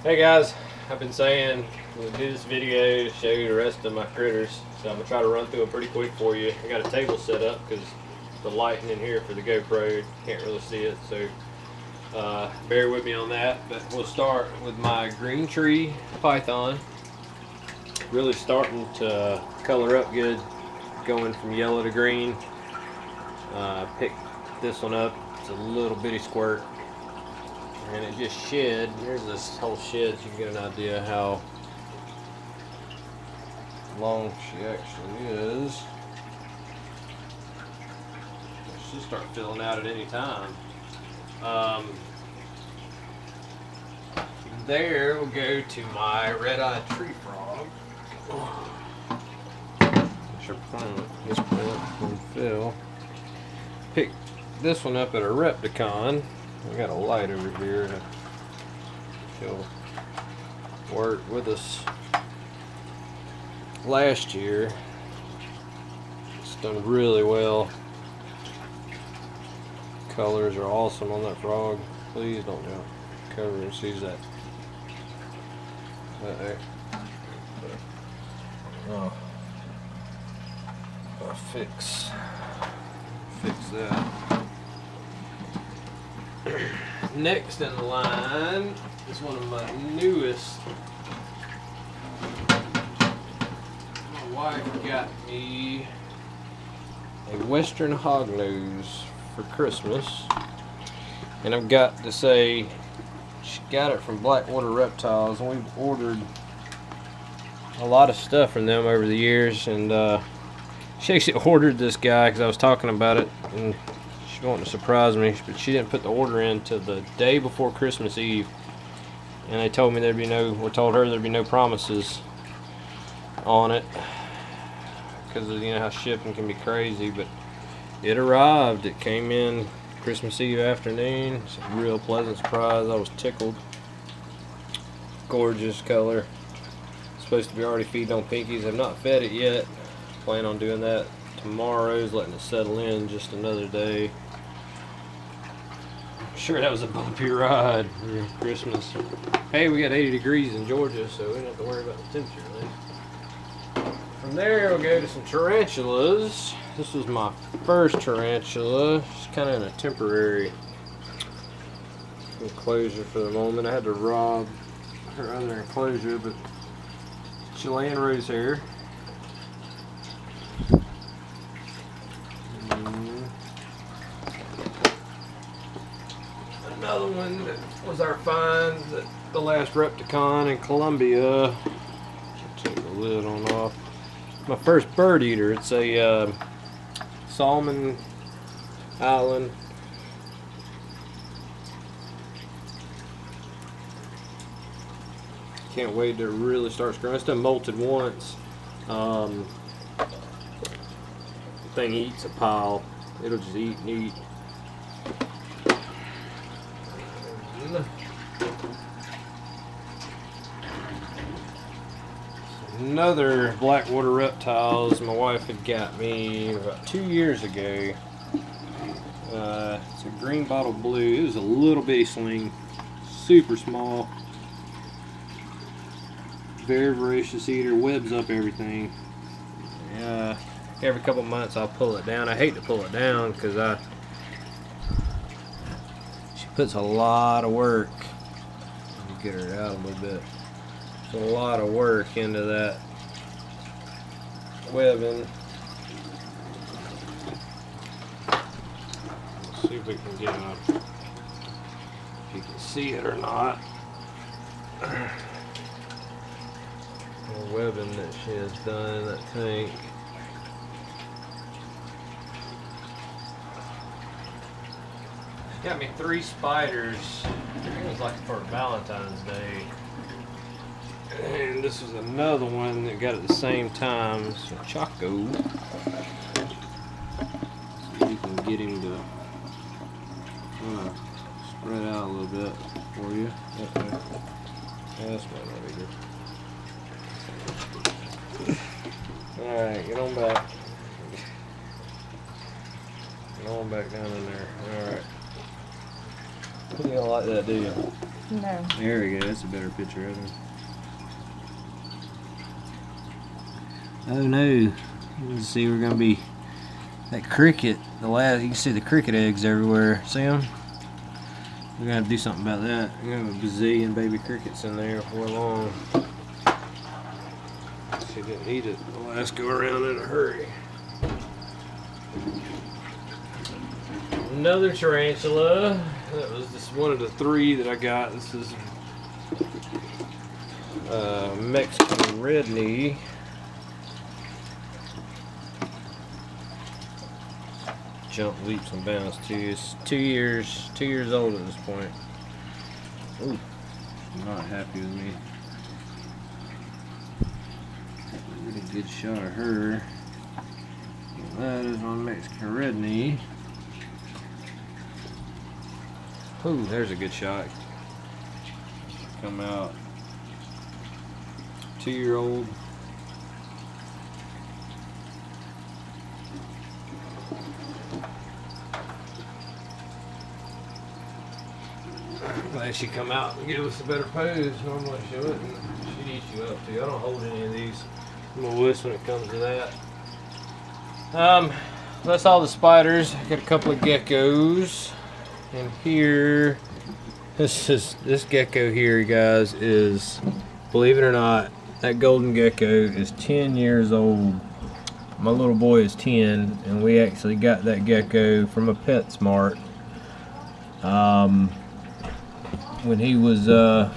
Hey guys, I've been saying we'll do this video to show you the rest of my critters, so I'm gonna try to run through them pretty quick for you. I got a table set up because the lighting in here for the GoPro, can't really see it, so bear with me on that. But we'll start with my green tree python. Really starting to color up good, going from yellow to green. Picked this one up, it's a little bitty squirt. And it just shed. Here's this whole shed so you can get an idea how long she actually is. She'll start filling out at any time. There we'll go to my red-eyed tree frog. This plant can fill. Picked this one up at a Reptile. We got a light over here. She'll work with us last year. It's done really well. Colors are awesome on that frog. Please don't jump. Cover and sees that. Oh, I'll fix that. Next in line is one of my newest. My wife got me a Western hognose for Christmas, and I've got to say she got it from Blackwater Reptiles, and we've ordered a lot of stuff from them over the years. And she actually ordered this guy because I was talking about it, and she wanted to surprise me, but she didn't put the order in till the day before Christmas Eve, and they told me there'd be no, we told her there'd be no promises on it because you know how shipping can be crazy. But it arrived. It came in Christmas Eve afternoon. It's a real pleasant surprise. I was tickled. Gorgeous color. Supposed to be already feeding on pinkies. I've not fed it yet. Plan on doing that tomorrow's, letting it settle in just another day. Sure, that was a bumpy ride for Christmas. Hey, we got 80 degrees in Georgia, so we don't have to worry about the temperature at least. From there, we'll go to some tarantulas. This was my first tarantula. She's kind of in a temporary enclosure for the moment. I had to rob her other enclosure, but Chilean rose hair. Another one that was our find at the last Reptile in Columbia. Take the lid on off. My first bird eater. It's a Solomon Island. Can't wait to really start growing. It's done molted once. The thing eats a pile. It'll just eat and eat. Another Blackwater Reptiles my wife had got me about 2 years ago. It's a green bottle blue. It was a little bitty sling, super small, very voracious eater, webs up everything. Every couple months I'll pull it down. I hate to pull it down because she puts a lot of work. Let me get her out a little bit. A lot of work into that webbing. Let's see if we can get if you can see it or not. The webbing that she has done in that tank. She got me 3 spiders. It was like for Valentine's Day. And this is another one that got at the same time. It's a Chaco. So you can get him to spread out a little bit for you. That's my leader. Alright, get on back. Get on back down in there. Alright. You don't like that, do you? No. There we go. That's a better picture of him. Oh no! Let's see. We're gonna be that cricket. The last you can see the cricket eggs everywhere. See them? We're gonna have to do something about that. We're gonna have a bazillion baby crickets in there before long. She didn't eat it the last go around in a hurry. Another tarantula. That was just one of the 3 that I got. This is Mexican red knee. Jump leaps and bounds too. It's 2 years old at this point. Ooh, not happy with me. Really good shot of her. That is on Mexican red knee. Ooh, there's a good shot. Come out. 2-year-old. Glad she come out and give us a better pose. Normally she wouldn't. She'd eat you up too. I don't hold any of these. I'm a wuss when it comes to that. That's all the spiders. I got a couple of geckos. And here, this gecko here, guys, is, believe it or not, that golden gecko is 10 years old. My little boy is 10, and we actually got that gecko from a PetSmart. When he was little,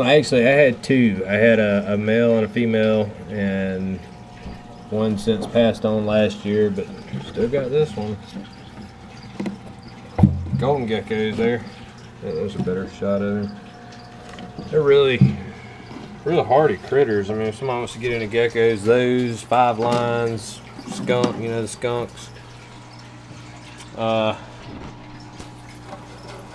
actually I had 2. I had a male and a female, and one since passed on last year, but still got this one. Golden geckos there. There's a better shot of them. They're really hardy critters. I mean, if somebody wants to get into geckos, those 5 lines, skunk, you know, the skunks.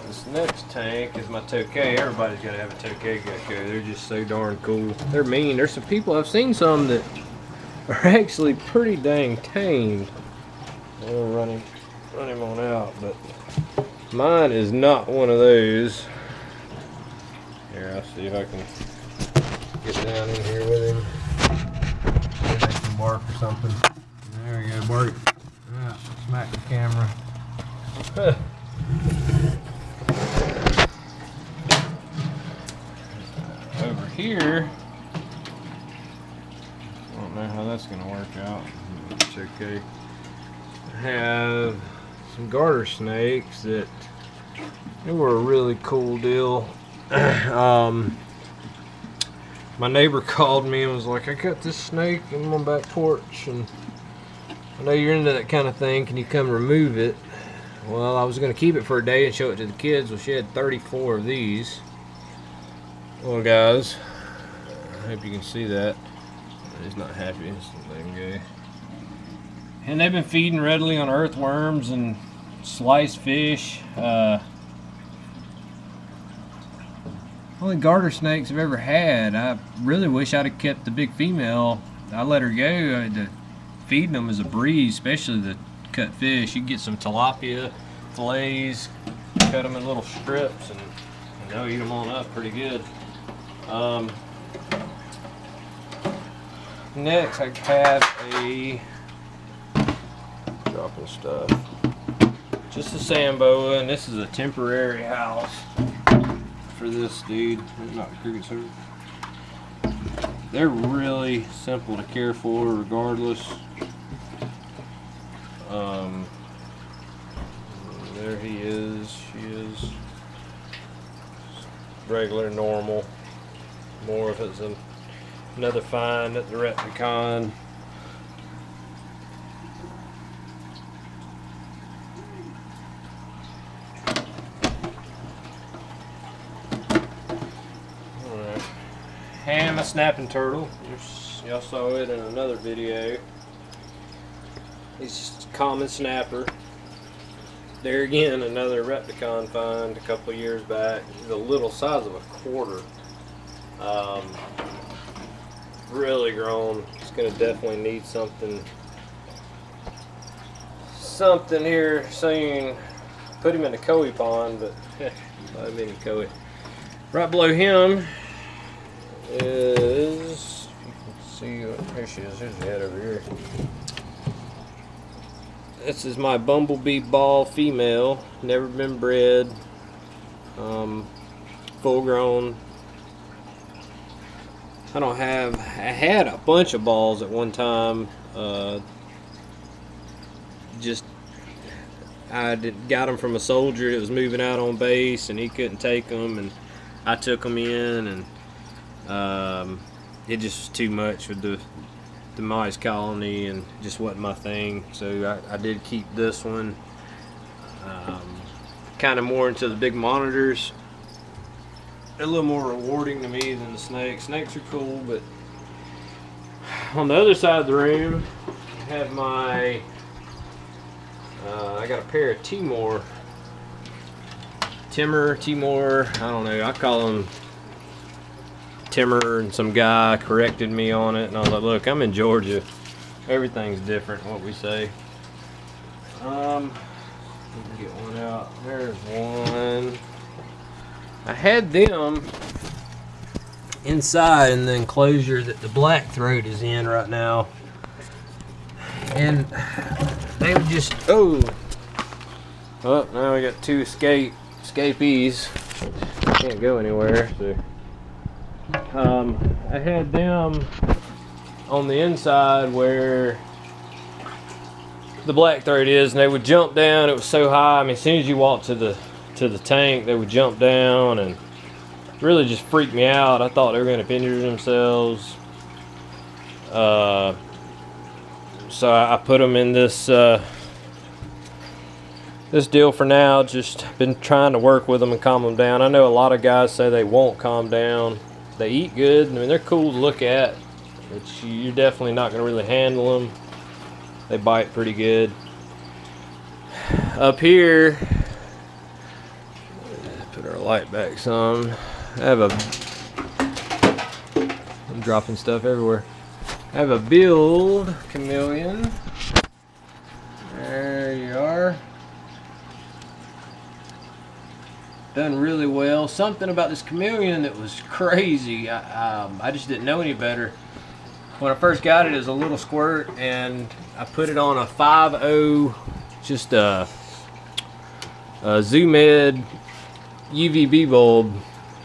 This next tank is my tokay. Everybody's got to have a tokay gecko. They're just so darn cool. They're mean. There's some people, I've seen some that are actually pretty dang tamed. I'll run him on out, but mine is not one of those. Here, I'll see if I can get down in here with him. Maybe they can bark or something. There we go, bark. Yeah, smack the camera. Over here, I don't know how that's going to work out. It's okay. I have some garter snakes that they were a really cool deal. My neighbor called me and was like, I got this snake in my back porch, and I know you're into that kind of thing, can you come remove it? Well, I was going to keep it for a day and show it to the kids. Well, she had 34 of these. Well, guys, I hope you can see that. He's not happy. Just let him go. And they've been feeding readily on earthworms and sliced fish. Only garter snakes I've ever had. I really wish I'd have kept the big female. I let her go. Feeding them is a breeze, especially the cut fish. You can get some tilapia fillets, cut them in little strips, and they'll eat them on up pretty good. Next, I have a dropping stuff. Just a sand boa, and this is a temporary house for this dude. Not crickets hurt. They're really simple to care for, regardless. There he is. She is regular, normal. More if it's another find at the Reptile. Alright. And a snapping turtle. Y'all saw it in another video. He's just a common snapper. There again, another Reptile find a couple of years back. He's a little size of a quarter. Really grown. It's gonna definitely need something here soon. put him in the koi pond, but I mean koi. Right below him is, if you can see, there she is, there's the head over here. This is my bumblebee ball female, never been bred, full grown. I had a bunch of balls at one time. I got them from a soldier that was moving out on base, and he couldn't take them, and I took them in, and it just was too much with the mice colony, and just wasn't my thing. So I did keep this one. Kind of more into the big monitors. They're a little more rewarding to me than the snakes. Snakes are cool, but on the other side of the room, I have my, I got a pair of Timor, I don't know, I call them Timor, and some guy corrected me on it, and I was like, look, I'm in Georgia. Everything's different, what we say. Let me get one out. There's one. I had them inside in the enclosure that the black throat is in right now, and they would just, oh, now we got two escapees. Can't go anywhere. So I had them on the inside where the black throat is, and they would jump down. It was so high. I mean, as soon as you walk to the tank, they would jump down, and really just freaked me out. I thought they were going to injure themselves. So I put them in this this deal for now. Just been trying to work with them and calm them down. I know a lot of guys say they won't calm down. They eat good. I mean, they're cool to look at, but you're definitely not going to really handle them. They bite pretty good. Up here, put our light back some. I'm dropping stuff everywhere. I have a build chameleon. There you are. Done really well. Something about this chameleon that was crazy. I just didn't know any better. When I first got it, it was a little squirt, and I put it on a 5.0, just a Zoom-Ed UVB bulb,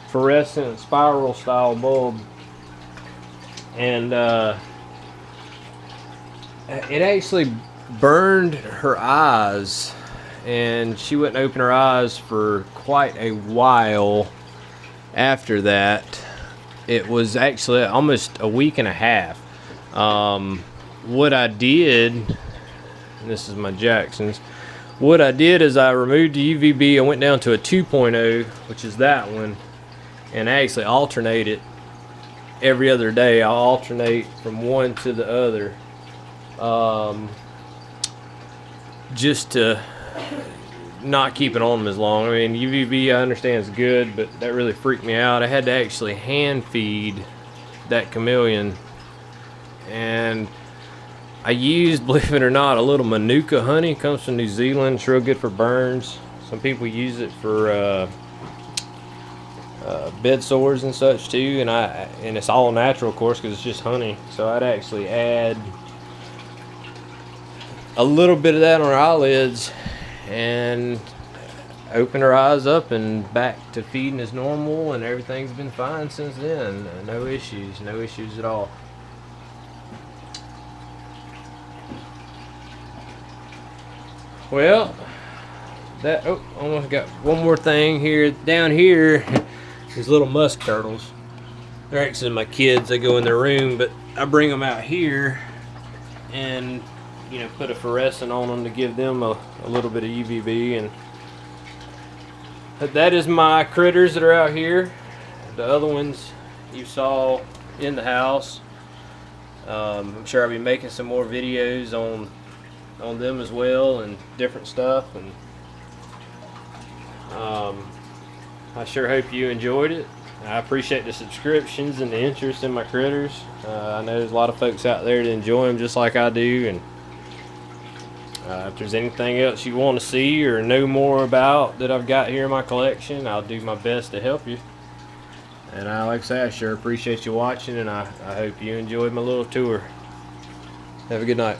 fluorescent spiral style bulb, and it actually burned her eyes, and she wouldn't open her eyes for quite a while after that. It was actually almost a week and a half. What I did, and this is my Jackson's, what I did is I removed the UVB. I went down to a 2.0, which is that one, and I actually alternate it every other day. I'll alternate from one to the other, just to not keep it on them as long. I mean, UVB I understand is good, but that really freaked me out. I had to actually hand feed that chameleon, and I used, believe it or not, a little Manuka honey. It comes from New Zealand. It's real good for burns. Some people use it for bed sores and such too, and it's all natural, of course, because it's just honey. So I'd actually add a little bit of that on her eyelids and open her eyes up and back to feeding as normal, and everything's been fine since then. No issues at all. Well, that, almost got one more thing here. Down here, these little musk turtles. They're actually my kids. They go in their room, but I bring them out here and, you know, put a fluorescent on them to give them a little bit of UVB. And that is my critters that are out here. The other ones you saw in the house. I'm sure I'll be making some more videos on them as well, and different stuff. And I sure hope you enjoyed it. I appreciate the subscriptions and the interest in my critters. I know there's a lot of folks out there that enjoy them just like I do, and If there's anything else you want to see or know more about that I've got here in my collection, I'll do my best to help you. And like I say, I sure appreciate you watching, and I hope you enjoyed my little tour. Have a good night.